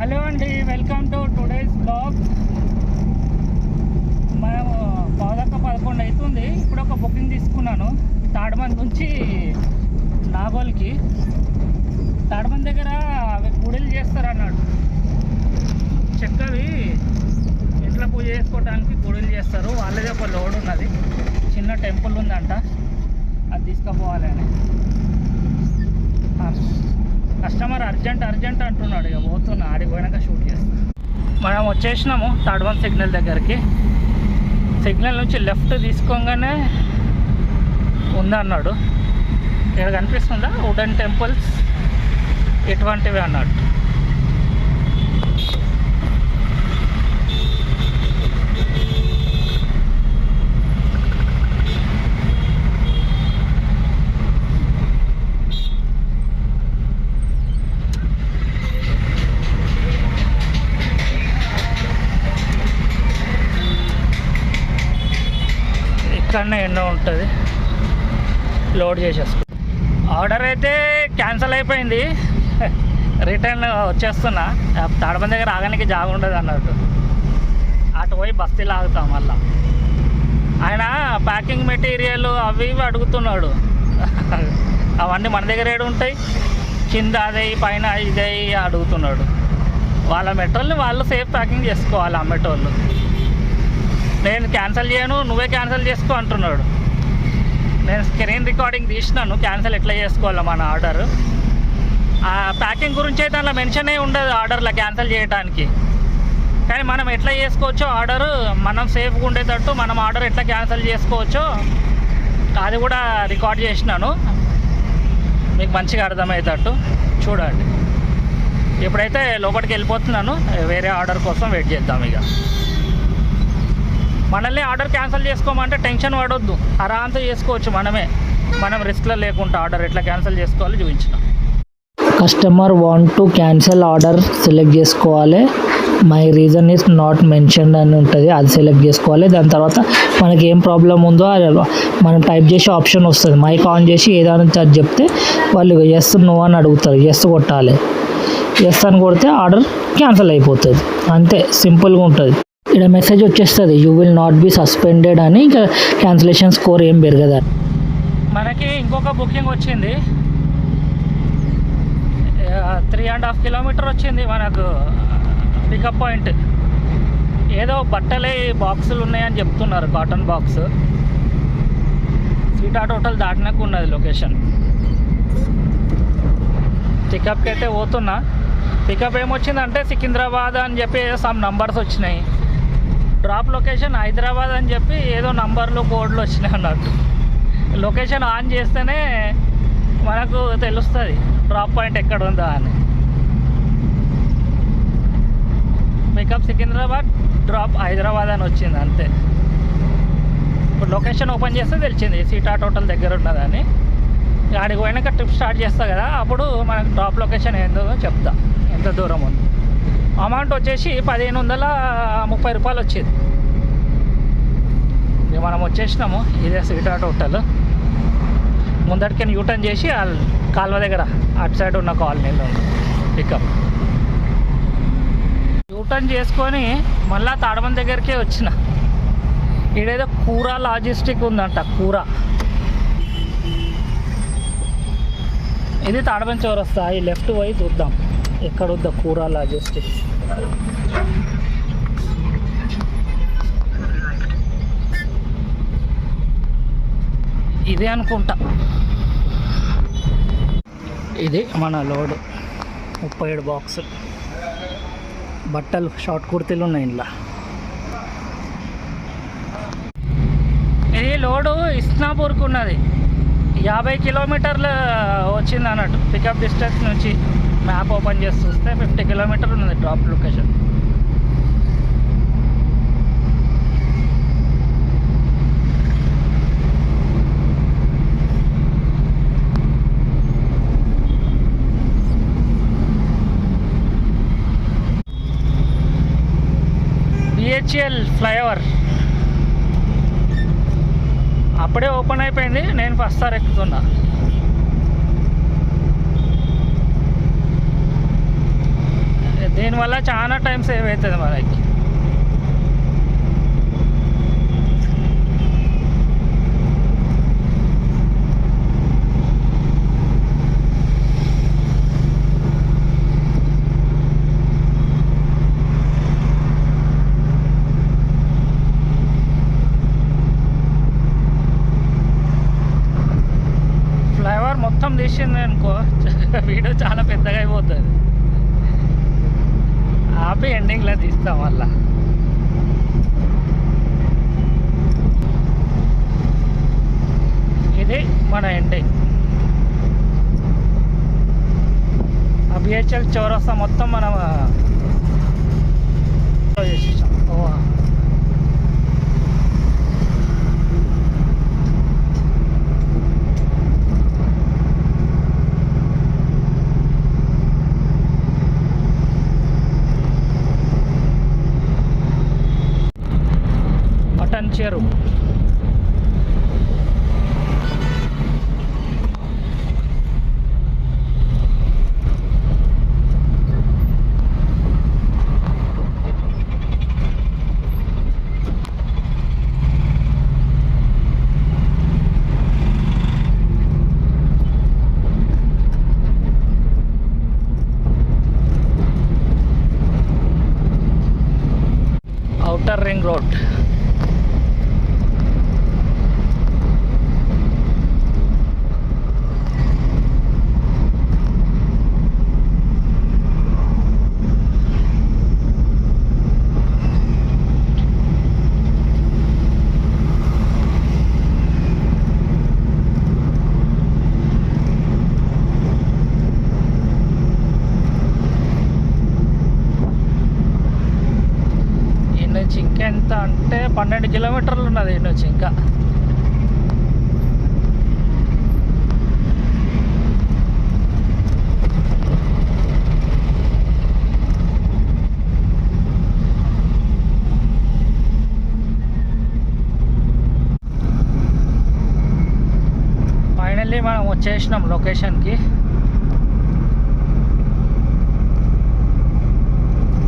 Hello అండి, welcome to today's blog. మేము 11 అవుతుంది. ఇప్పుడు ఒక బుకింగ్ తీసుకున్నాను తాడ్బంద్ నుంచి నాగోల్కి. తాడ్బంద్ దగ్గర అవి పూడలు చేస్తారు అన్నాడు. చెక్కవి ఇంట్లో పూజ చేసుకోవడానికి గుడులు చేస్తారు. వాళ్ళదే ఒక లోడ్ ఉన్నది, చిన్న టెంపుల్ ఉందంట, అది తీసుకుపోవాలని. కస్టమర్ అర్జెంట్ అంటున్నాడు. ఇక పోతున్నా, ఆడికి పోయినాక షూట్ చేస్తాను. మనం వచ్చేసినాము తాడ్బంద్ సిగ్నల్ దగ్గరికి. సిగ్నల్ నుంచి లెఫ్ట్ తీసుకోగానే ఉందన్నాడు. ఇక్కడ కనిపిస్తుందా వుడెన్ టెంపుల్స్ ఇటువంటివి అన్నాడు. ఇక్కడనే ఎన్నో ఉంటుంది, లోడ్ చేసేసుకో. ఆర్డర్ అయితే క్యాన్సిల్ అయిపోయింది. రిటర్న్ వచ్చేస్తున్నా. తాడ్బంద్ దగ్గర ఆగడానికి జాగ ఉండదు అన్నట్టు. అటు పోయి బస్తీలు ఆగుతాం మళ్ళా. ఆయన ప్యాకింగ్ మెటీరియల్ అవి ఇవి అడుగుతున్నాడు. అవన్నీ మన దగ్గర ఏడు ఉంటాయి, కింద అదే పైన ఇదే అడుగుతున్నాడు. వాళ్ళ మెటీరియల్ని వాళ్ళు సేఫ్ ప్యాకింగ్ చేసుకోవాలి అమ్మేటోళ్ళు. నేను క్యాన్సిల్ చేయను, నువ్వే క్యాన్సిల్ చేసుకో అంటున్నాడు. నేను స్క్రీన్ రికార్డింగ్ తీసినాను క్యాన్సిల్ ఎట్లా చేసుకోవాలో మన ఆర్డర్. ఆ ప్యాకింగ్ గురించి అయితే అలా మెన్షన్ అయి ఉండదు ఆర్డర్లో క్యాన్సిల్ చేయడానికి. కానీ మనం ఎట్లా చేసుకోవచ్చో ఆర్డర్, మనం సేఫ్గా ఉండేటట్టు మనం ఆర్డర్ ఎట్లా క్యాన్సిల్ చేసుకోవచ్చో అది కూడా రికార్డ్ చేసినాను, మీకు మంచిగా అర్థమయ్యేటట్టు చూడండి. ఇప్పుడైతే లోపలికి వెళ్ళిపోతున్నాను, వేరే ఆర్డర్ కోసం వెయిట్ చేద్దాం. ఇక మనల్ని ఆర్డర్ క్యాన్సిల్ చేసుకోమంటే టెన్షన్ పడొద్దు, ఆరాంతో చేసుకోవచ్చు మనం రిస్క్లో లేకుండా ఆర్డర్ ఎట్లా క్యాన్సిల్ చేసుకోవాలో చూపించిన. Customer want to cancel order select చేసుకోవాలి. My reason is not mentioned అని ఉంటుంది, అది సెలెక్ట్ చేసుకోవాలి. దాని తర్వాత మనకి ఏం ప్రాబ్లం ఉందో మనం టైప్ చేసే ఆప్షన్ వస్తుంది. మైక్ ఆన్ చేసి ఏదైనా అది చెప్తే వాళ్ళు ఎస్ నో అని అడుగుతారు. ఎస్ కొట్టాలి. ఎస్ అని కొడితే ఆర్డర్ క్యాన్సిల్ అయిపోతుంది. అంతే, సింపుల్గా ఉంటుంది. ఇక్కడ మెసేజ్ వచ్చేస్తుంది, you will not be suspended అని. ఇంకా క్యాన్సిలేషన్ స్కోర్ ఏం పెరగదు. మనకి ఇంకొక బుకింగ్ వచ్చింది. 3.5 కిలోమీటర్ వచ్చింది మనకు పికప్ పాయింట్. ఏదో బట్టలే బాక్సులు ఉన్నాయని చెప్తున్నారు, కాటన్ బాక్స్. స్వీట్ హోటల్ దాటినాక ఉన్నది లొకేషన్. పికప్కి అయితే పోతున్నా. పికప్ ఏమొచ్చిందంటే సికింద్రాబాద్ అని చెప్పి సమ్ నంబర్స్ వచ్చినాయి. డ్రాప్ లొకేషన్ హైదరాబాద్ అని చెప్పి ఏదో నంబర్లు కోడ్లు వచ్చినాయి అన్నట్టు. లొకేషన్ ఆన్ చేస్తేనే మనకు తెలుస్తుంది డ్రాప్ పాయింట్ ఎక్కడ ఉందా అని. పికప్ సికింద్రాబాద్, డ్రాప్ హైదరాబాద్ అని వచ్చింది అంతే. ఇప్పుడు లొకేషన్ ఓపెన్ చేస్తే తెలిసింది సీటా హోటల్ దగ్గర ఉన్నదని. ఆడికి పోయినాక ట్రిప్ స్టార్ట్ చేస్తా కదా, అప్పుడు మనకు డ్రాప్ లొకేషన్ ఏందో చెప్తా, ఎంత దూరం ఉంది. అమౌంట్ వచ్చేసి 1530 రూపాయలు వచ్చింది. ఇక మనం వచ్చేసినాము. ఇదే సీటా హోటల్. ముందటికి యూటర్న్ చేసి కాలువ దగ్గర అటు సైడ్ ఉన్న కాలనీలో పికప్. యూటర్న్ చేసుకొని మళ్ళీ తాడ్బంద్ దగ్గరికే వచ్చిన. ఈడేదో కూర లాజిస్టిక్ ఉందంట, కూర. ఇది తాడ్బంద్ చౌరస్తా. ఈ లెఫ్ట్ పోయి చూద్దాం ఎక్కడ ఉందా కూర లాజిస్టిక్స్. ఇదే అనుకుంటా. ఇది మన లోడు 37 బాక్సులు బట్టలు, షార్ట్ కుర్తీలు ఉన్నాయి ఇంట్లో. ఇది లోడు ఇస్నాపూర్కి ఉన్నది. 50 కిలోమీటర్లు వచ్చింది అన్నట్టు పికప్ డిస్టెన్స్ నుంచి. మ్యాప్ ఓపెన్ చేసి చూస్తే 50 కిలోమీటర్లు ఉన్నది డ్రాప్ లొకేషన్. BHEL ఫ్లైఓవర్ అప్పుడే ఓపెన్ అయిపోయింది. నేను ఫస్ట్ సార్ ఎక్కుతున్నా. దీని దీనివల్ల చాలా టైం సేవ్ అవుతుంది మనకి. ఫ్లైఓవర్ మొత్తం తీసింది అనుకో వీడియో చాలా పెద్దగా అయిపోతుంది. ఆపి ఎండింగ్లో తీస్తాం వల్ల. ఇది మన ఎండింగ్. ఆ బిహెచ్ఎల్ చౌరస్తా మొత్తం మనం చేసేసాం. చెరువు ఔటర్ రింగ్ రోడ్. ఇంకెంత అంటే 12 కిలోమీటర్లు ఉన్నది ఇటు నుంచి. ఇంకా ఫైనల్లీ మనం వచ్చేసినాం లొకేషన్కి.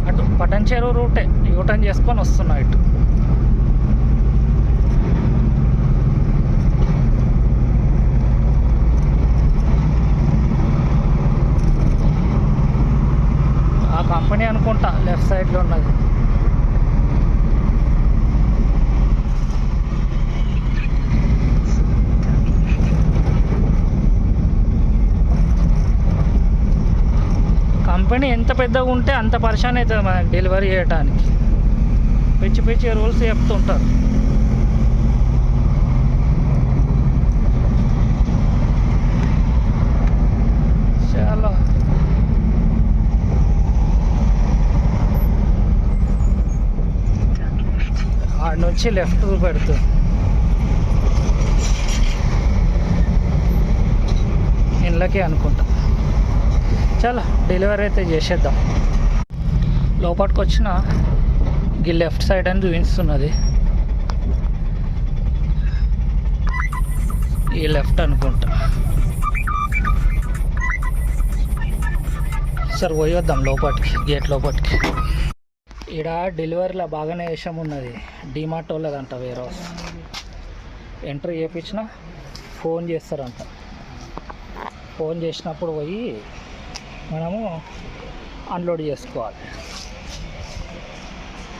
అటు పటన్ చెరువు రూటే యూటర్న్ చేసుకొని వస్తున్నా ఇటు. ఆ కంపెనీ అనుకుంటా లెఫ్ట్ సైడ్లో ఉన్నది. కంపెనీ ఎంత పెద్దగా ఉంటే అంత పరిశాన్ అవుతుంది మనకి డెలివరీ చేయడానికి. పిచ్చి పిచ్చి రూల్స్ చెప్తుంటారు. చాలా ఆడ నుంచి లెఫ్ట్ పెడుతుంది. ఇళ్ళకి అనుకుంటా. చాలా డెలివరీ అయితే చేసేద్దాం. లోపలికి వచ్చిన ఈ లెఫ్ట్ సైడ్ అని చూపిస్తున్నది. ఈ లెఫ్ట్ అనుకుంటా. సరే పోయొద్దాం లోపలికి, గేట్ లోపలికి. ఈడ డెలివరీలో బాగానే వేషం ఉన్నది. డిమార్ట్ వాళ్ళదంట వేరే హౌస్. ఎంట్రీ చేయించిన ఫోన్ చేస్తారంట. ఫోన్ చేసినప్పుడు పోయి మనము అన్లోడ్ చేసుకోవాలి.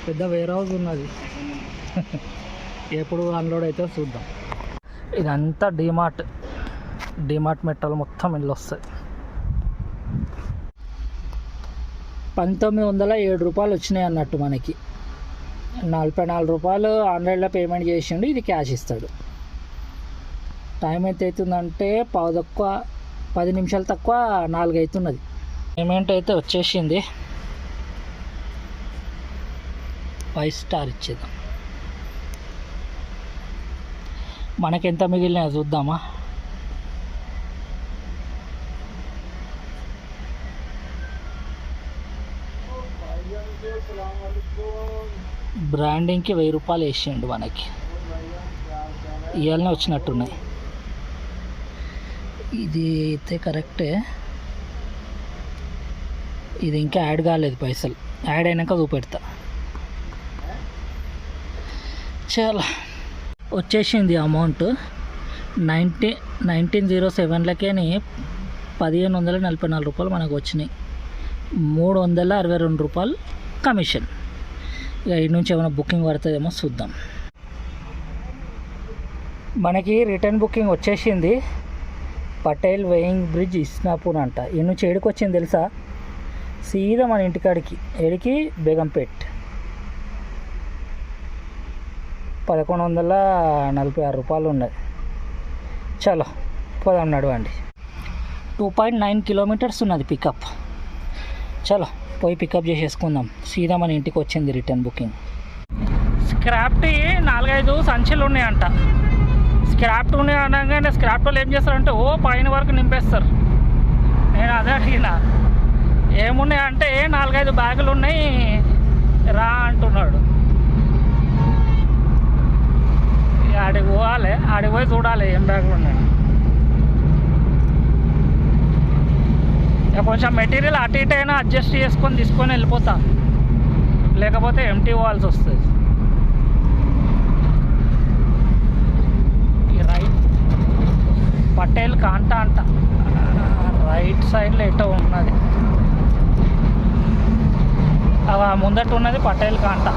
పెద్ద వేర్ హౌస్ ఉన్నది. ఎప్పుడు అన్లోడ్ అయితే చూద్దాం. ఇదంతా డిమార్ట్ మెట్టలు మొత్తం ఇల్లు వస్తాయి. 1907 రూపాయలు వచ్చినాయి అన్నట్టు మనకి. 44 రూపాయలు ఆన్లైన్లో పేమెంట్ చేసిండు. ఇది క్యాష్ ఇస్తాడు. టైం ఎంత అవుతుందంటే 10 నిమిషాలు తక్కువ 4 అవుతున్నది. పేమెంట్ అయితే వచ్చేసింది. 5 స్టార్ ఇచ్చేద్దాం. మనకెంత మిగిలినా చూద్దామా. బ్రాండింగ్కి 1000 రూపాయలు వేసిండు మనకి. ఇవాళనే వచ్చినట్టున్నాయి. ఇది అయితే కరెక్టే. ఇది ఇంకా యాడ్ కాలేదు, పైసలు యాడ్ అయినాక చూపెడతా. చాలా వచ్చేసింది అమౌంట్. 1907లకే 1544 రూపాయలు మనకు వచ్చినాయి. 362 రూపాయలు కమిషన్. ఇక ఇటు నుంచి ఏమైనా బుకింగ్ పడుతుందేమో చూద్దాం. మనకి రిటర్న్ బుకింగ్ వచ్చేసింది. పటేల్ వెయింగ్ బ్రిడ్జ్ ఇస్నాపూర్ అంట. ఈ నుంచి ఏడికి వచ్చింది తెలుసా? సీదా మన ఇంటికాడికి. ఏడికి? బేగంపేట్. 1146 రూపాయలు ఉన్నది. చలో పోదాం, నడవండి. 2.9 కిలోమీటర్స్ ఉన్నది పికప్. చలో పోయి పికప్ చేసేసుకుందాం. సీదా మన ఇంటికి వచ్చింది రిటర్న్ బుకింగ్. స్క్రాప్టీ 4-5 సంచులు ఉన్నాయంట. స్క్రాప్ట్ ఉన్నాయి అనగానే స్క్రాప్ట్లో ఏం చేస్తారంటే పైన వరకు నింపేస్తారు. నేను అదే అడిగిన, ఏమున్నాయి అంటే 4-5 బ్యాగులు ఉన్నాయి రా అంటున్నాడు. ఆడికి పోవాలి, ఆడికి పోయి చూడాలి ఏం బ్యాగులు ఉన్నాయి. ఇక కొంచెం మెటీరియల్ అటు ఇటు అయినా అడ్జస్ట్ చేసుకొని తీసుకొని వెళ్ళిపోతా, లేకపోతే ఎంటీ పోవాల్సి వస్తుంది. రైట్ పటేల్ కాంటా అంట, రైట్ సైడ్లో ఎటో ఉన్నది. ముందట ఉన్నది పటేల్ కాంటా.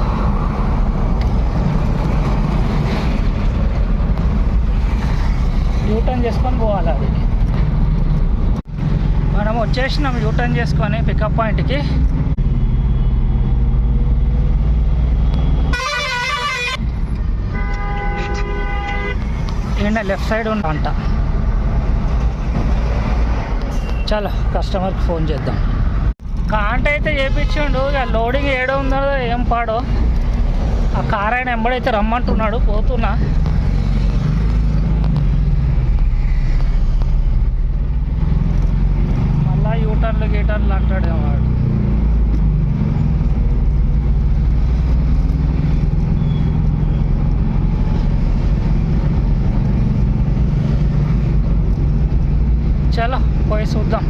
యూటర్న్ చేసుకొని పోవాలి. అది మనం వచ్చేసినాం యూటర్న్ చేసుకొని పికప్ పాయింట్కి. ఈయన లెఫ్ట్ సైడ్ ఉందంట. చాలా కస్టమర్కి ఫోన్ చేద్దాం. కాంట అయితే చేయించిండు. ఇక లోడింగ్ ఏడో ఉందో ఏం పాడో. ఆ కార్ ఆయన ఎంబడైతే రమ్మంటున్నాడు, పోతున్నా. మళ్ళా యూటర్న్లు గీటర్లు అంటాడేమో వాడు. చలో పోయి చూద్దాం.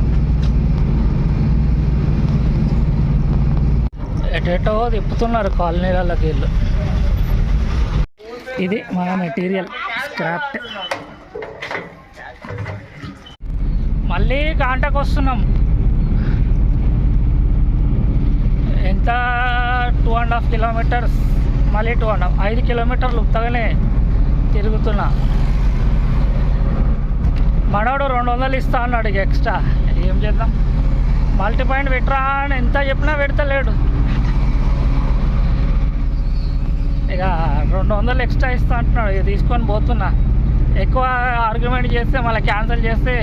ఎటేటో తిప్పుతున్నారు కాలనీలకి వీళ్ళు. ఇది మన మెటీరియల్ స్క్రాప్ట్. మళ్ళీ కాంటాకు వస్తున్నాం. ఎంత 2.5 కిలోమీటర్స్, మళ్ళీ 5 కిలోమీటర్లు ఉత్తగానే తిరుగుతున్నా. మనోడు 200 ఇస్తా అన్నాడు ఇక ఎక్స్ట్రా. ఏం చేద్దాం, మల్టీ పాయింట్ పెట్టరా అని ఎంత చెప్పినా పెడతలేడు. ఇక 200 ఎక్స్ట్రా ఇస్తా అంటున్నాడు. ఇక తీసుకొని పోతున్నా. ఎక్కువ ఆర్గ్యుమెంట్ చేస్తే మళ్ళీ క్యాన్సిల్ చేస్తే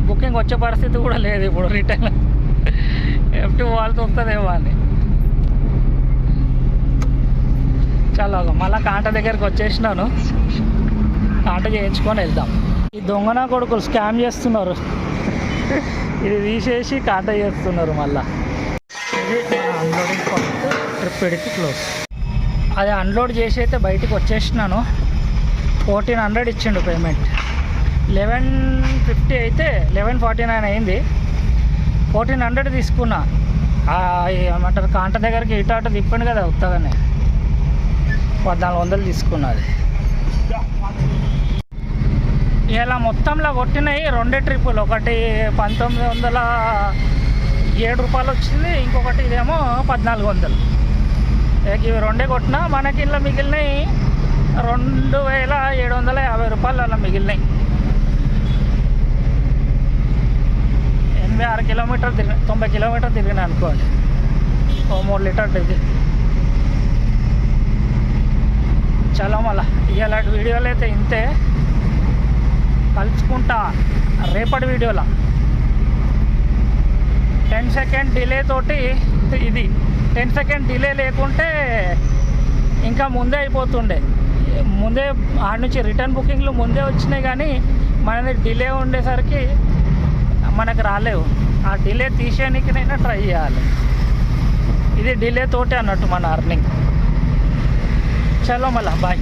బుకింగ్ వచ్చే పరిస్థితి కూడా లేదు ఇప్పుడు. రిటర్న్ ఎఫ్టీ వాళ్ళతో వస్తుందేమో అని. చాలా మళ్ళీ కాంట దగ్గరికి వచ్చేసినాను. కాంట చేయించుకొని వెళ్దాం. ఈ దొంగన కొడుకులు స్కామ్ చేస్తున్నారు. ఇది తీసేసి కాంట చేస్తున్నారు మళ్ళా. ఇది మన అన్లోడింగ్ పాయింట్. ట్రిప్ పెడితే క్లోజ్. అది అన్లోడ్ చేసి అయితే బయటికి వచ్చేసినాను. 1400 ఇచ్చిండు పేమెంట్. 1150 అయితే 1149 అయింది. 1400 తీసుకున్నా. ఏమంటారు కాంట దగ్గరికి ఇటు అటు తిప్పండి కదా ఉత్తగానే. 1400 తీసుకున్నది. ఇలా మొత్తంలో కొట్టినాయి 2 ట్రిప్పులు. ఒకటి 1907 రూపాయలు వచ్చింది, ఇంకొకటి ఇదేమో 1400. ఇవి 2 కొట్టినా. మనకి ఇలా మిగిలినాయి 2750 రూపాయలు అలా మిగిలినాయి. 86 కిలోమీటర్ తిరిగి 90 కిలోమీటర్ తిరిగినా అనుకోండి. 3 లీటర్లు ఇది. చలో మళ్ళా ఇలాంటి వీడియోలు అయితే ఇంతే. కలుసుకుంటా రేపటి వీడియోలో. 10 సెకండ్ డిలే తోటి ఇది. 10 సెకండ్ డిలే లేకుంటే ఇంకా ముందే అయిపోతుండే. ముందే ఆడ నుంచి రిటర్న్ బుకింగ్లు ముందే వచ్చినాయి, కానీ మనది డిలే ఉండేసరికి మనకు రాలేవు. ఆ డిలే తీసేయడానికినైనా ట్రై చేయాలి. ఇది డిలే తోటి అన్నట్టు మన అర్నింగ్. చలో మళ్ళా బాయ్.